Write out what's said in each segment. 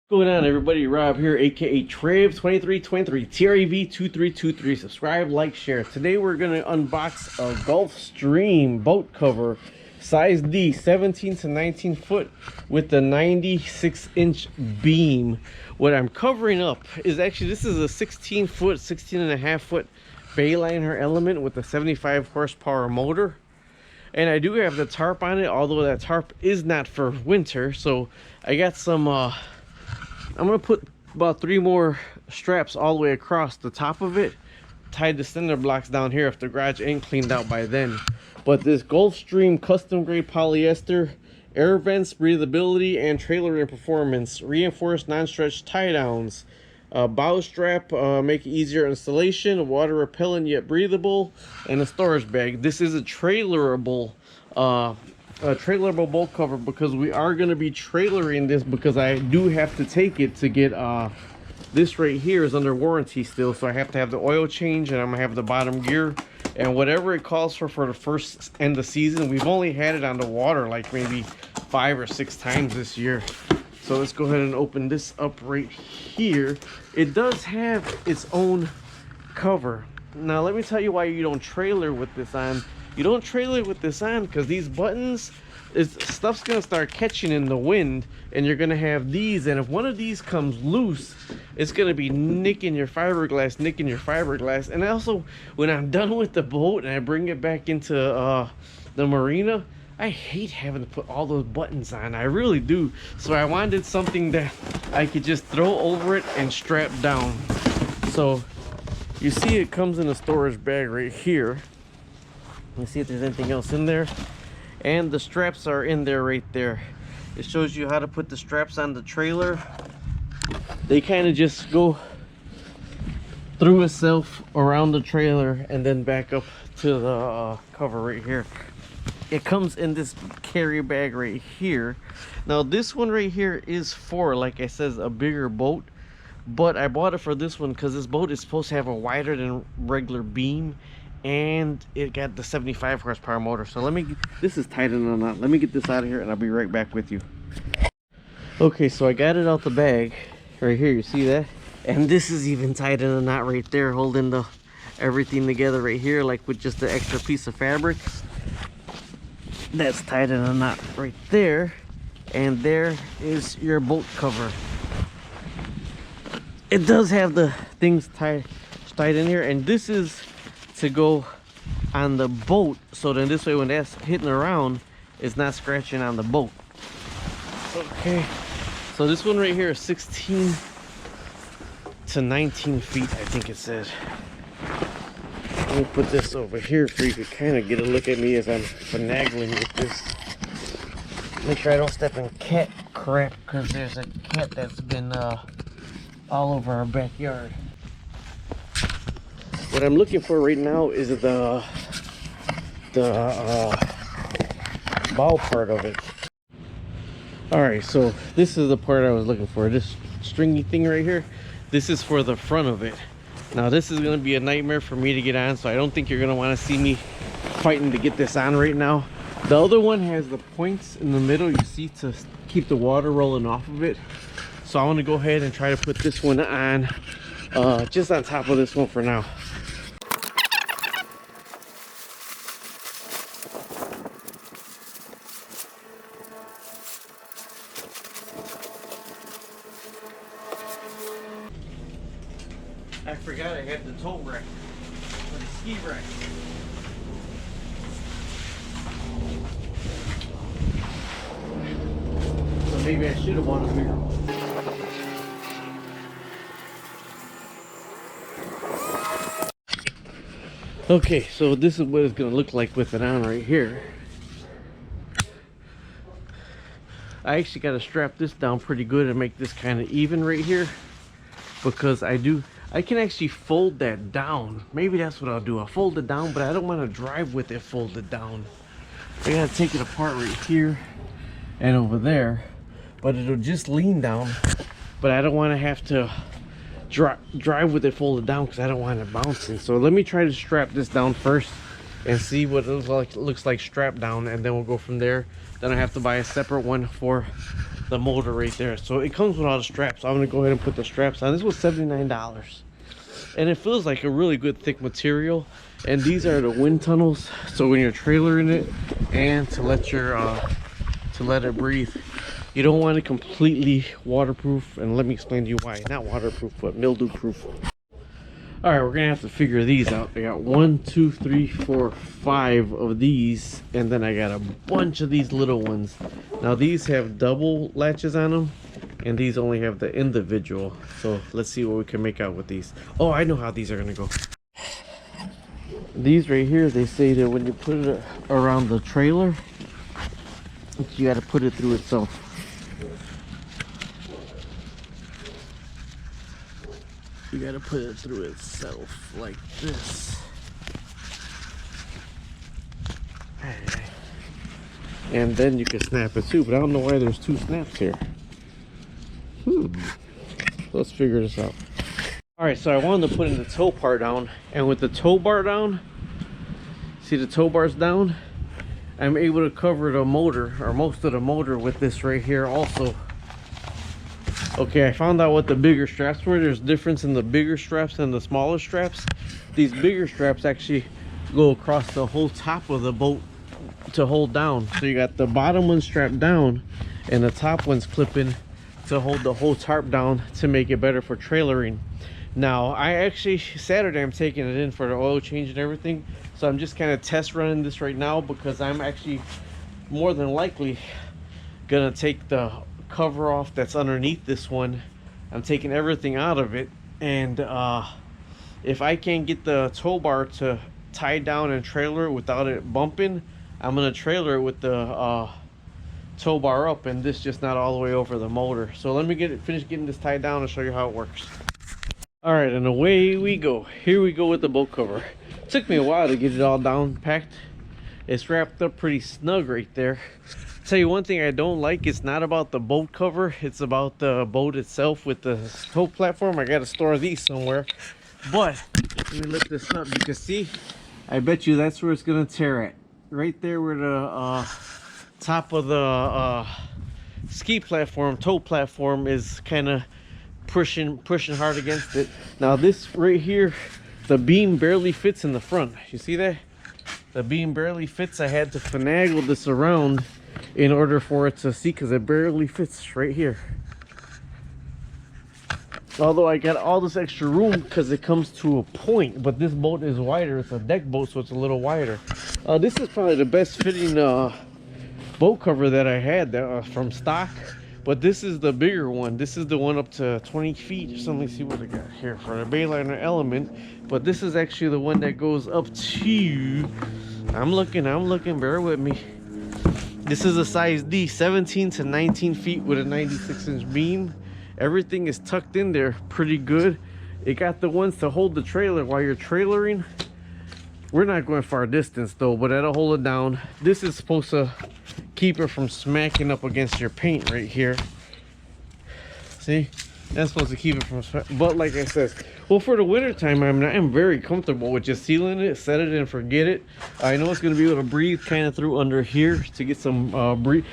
Going on, everybody? Rob here, aka Trav2323, TREV2323. Subscribe, like, share. Today we're gonna unbox a Gulfstream boat cover, size D, 17 to 19 foot, with the 96-inch beam. What I'm covering up is actually, this is a 16 foot, 16 and a half foot Bayliner Element with a 75 horsepower motor. And I do have the tarp on it, although that tarp is not for winter. So I got some I'm gonna put about 3 more straps all the way across the top of it, tied the cinder blocks down here if the garage ain't cleaned out by then. But this Gulfstream custom grade polyester, air vents, breathability, and trailering performance, reinforced non-stretch tie downs, bow strap, make it easier installation, water repellent yet breathable, and a storage bag. This is a trailerable bolt cover because we are going to be trailering this, because I do have to take it to get this right here is under warranty still, so I have to have the oil change, and I'm gonna have the bottom gear and whatever it calls for the first end of season. We've only had it on the water like maybe 5 or 6 times this year. So let's go ahead and open this up right here. It does have its own cover. Now let me tell you why you don't trailer with this on. You don't trailer with this on because these buttons, stuff's gonna start catching in the wind, and you're gonna have these, and if one of these comes loose, it's gonna be nicking your fiberglass. And also, when I'm done with the boat and I bring it back into the marina, I hate having to put all those buttons on. I really do. So I wanted something that I could just throw over it and strap down. So you see it comes in a storage bag right here. Let's see if there's anything else in there. And the straps are in there right there. It shows you how to put the straps on the trailer. They kind of just go through itself around the trailer and then back up to the cover right here. It comes in this carry bag right here. Now this one right here is for, like I said, a bigger boat, but I bought it for this one because this boat is supposed to have a wider than regular beam, and it got the 75 horsepower motor. So this is tight in a knot. Let me get this out of here and I'll be right back with you. Okay, so I got it out the bag right here, you see that? And this is even tight in a knot right there, holding everything together right here, like with just the extra piece of fabric. That's tied in a knot right there, and there is your boat cover. It does have the things tied in here, and this is to go on the boat, so then this way when that's hitting around, it's not scratching on the boat. Okay, so this one right here is 16 to 19 feet, I think it says. Let me put this over here so you can kind of get a look at me as I'm finagling with this. Make sure I don't step in cat crap, because there's a cat that's been all over our backyard. What I'm looking for right now is the bow part of it. Alright, so this is the part I was looking for. This stringy thing right here, this is for the front of it. Now this is going to be a nightmare for me to get on, so I don't think you're going to want to see me fighting to get this on right now. The other one has the points in the middle, you see, to keep the water rolling off of it. So I want to go ahead and try to put this one on, just on top of this one for now. I forgot I had the tow rack, or the ski rack. So maybe I should have bought a bigger one. Okay, so this is what it's going to look like with it on right here. I actually got to strap this down pretty good and make this kind of even right here, because I can actually fold that down. Maybe that's what I'll do. I'll fold it down, but I don't want to drive with it folded down. I gotta take it apart right here and over there, but it'll just lean down. But I don't want to have to drive with it folded down, because I don't want it bouncing. So let me try to strap this down first and see what it looks like strapped down, and then we'll go from there. Then I have to buy a separate one for the motor right there. So it comes with all the straps. So I'm gonna go ahead and put the straps on. This was $79, and it feels like a really good thick material. And these are the wind tunnels, so when you're trailering it and to let it breathe. You don't want it completely waterproof, and let me explain to you why. Not waterproof, but mildew proof. All right, we're gonna have to figure these out. I got 1, 2, 3, 4, 5 of these, and then I got a bunch of these little ones. Now these have double latches on them, and these only have the individual. So let's see what we can make out with these. Oh, I know how these are gonna go. These right here, they say that when you put it around the trailer, you got to put it through itself. You got to put it through itself like this. And then you can snap it too, but I don't know why there's 2 snaps here. Let's figure this out. All right, so I wanted to put in the tow bar down, and with the tow bar down, see the tow bar's down, I'm able to cover the motor, or most of the motor, with this right here also. Okay, I found out what the bigger straps were. There's a difference in the bigger straps and the smaller straps. These bigger straps actually go across the whole top of the boat to hold down. So you got the bottom one strapped down and the top one's clipping to hold the whole tarp down to make it better for trailering. Now I actually, Saturday I'm taking it in for the oil change and everything, so I'm just kind of test running this right now, because I'm actually more than likely gonna take the cover off that's underneath this one. I'm taking everything out of it, and if I can't get the tow bar to tie down and trailer it without it bumping, I'm gonna trailer it with the tow bar up, and this just not all the way over the motor. So let me finish getting this tied down and show you how it works. All right, and away we go. Here we go with the boat cover. It took me a while to get it all down packed. It's wrapped up pretty snug right there. Tell you one thing I don't like, it's not about the boat cover, it's about the boat itself with the tow platform. I gotta store these somewhere. But let me lift this up. You can see, I bet you that's where it's gonna tear at. Right there where the top of the ski platform, tow platform, is kind of pushing hard against it. Now this right here, the beam barely fits in the front. You see that? The beam barely fits. I had to finagle this around in order for it to see, because it barely fits right here. Although I got all this extra room because it comes to a point, but this boat is wider. It's a deck boat, so it's a little wider. This is probably the best fitting boat cover that I had from stock. But this is the bigger one. This is the one up to 20 feet or something. Let's see what I got here for the Bayliner Element. But this is actually the one that goes up to, I'm looking, bear with me. This is a size D, 17 to 19 feet with a 96-inch beam. Everything is tucked in there pretty good. It got the ones to hold the trailer while you're trailering. We're not going far distance though, but that'll hold it down. This is supposed to keep it from smacking up against your paint right here. See, that's supposed to keep it from, but like I said, well, for the winter time, I'm very comfortable with just sealing it, set it and forget it. I know it's going to be able to breathe kind of through under here to get some breathe.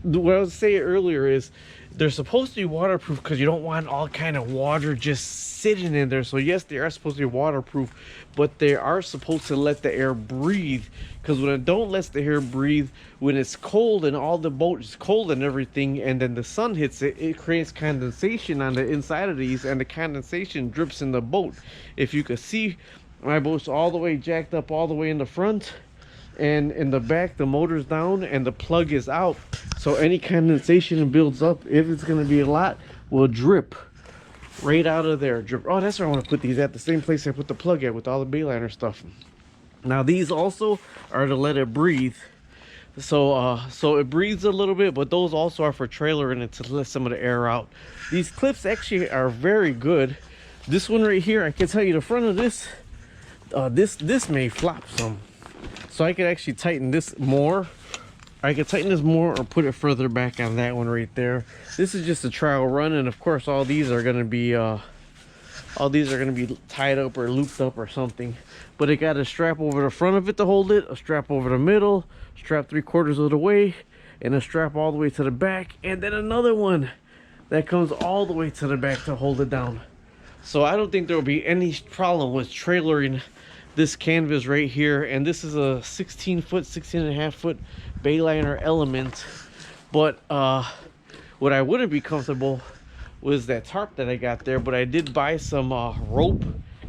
What I was saying earlier is they're supposed to be waterproof because you don't want all kind of water just sitting in there. So yes, they are supposed to be waterproof, but they are supposed to let the air breathe, because when it don't let the air breathe, when it's cold and all the boat is cold and everything, and then the sun hits it, it creates condensation on the inside of these, and the condensation drips in the boat. If you could see, my boat's all the way jacked up all the way in the front, and in the back the motor's down and the plug is out, so any condensation builds up, if it's going to be a lot, will drip right out of there. Drip. Oh, that's where I want to put these, at the same place I put the plug at with all the Bayliner stuff. Now these also are to let it breathe, so it breathes a little bit, but those also are for trailering it to let some of the air out. These clips actually are very good. This one right here, I can tell you the front of this, this may flop some. So I could actually tighten this more. I could tighten this more or put it further back on that one right there. This is just a trial run, and of course all these are going to be all these are going to be tied up or looped up or something. But it got a strap over the front of it to hold it, a strap over the middle, strap 3/4 of the way, and a strap all the way to the back, and then another one that comes all the way to the back to hold it down. So I don't think there will be any problem with trailering this canvas right here. And this is a 16-foot, 16.5-foot Bayliner Element. But what I wouldn't be comfortable was that tarp that I got there. But I did buy some rope.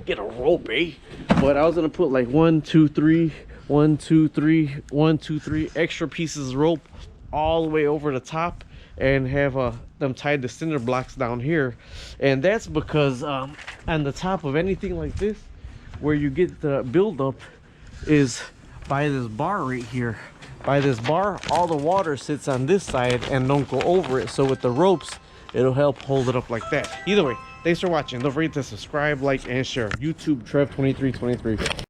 Get a rope, eh? But I was gonna put like 1 2 3 1 2 3 1 2 3 extra pieces of rope all the way over the top, and have them tied to cinder blocks down here. And that's because on the top of anything like this, where you get the buildup is by this bar right here. By this bar, all the water sits on this side and don't go over it. So with the ropes, it'll help hold it up like that. Either way, thanks for watching. Don't forget to subscribe, like, and share. YouTube Trev2323.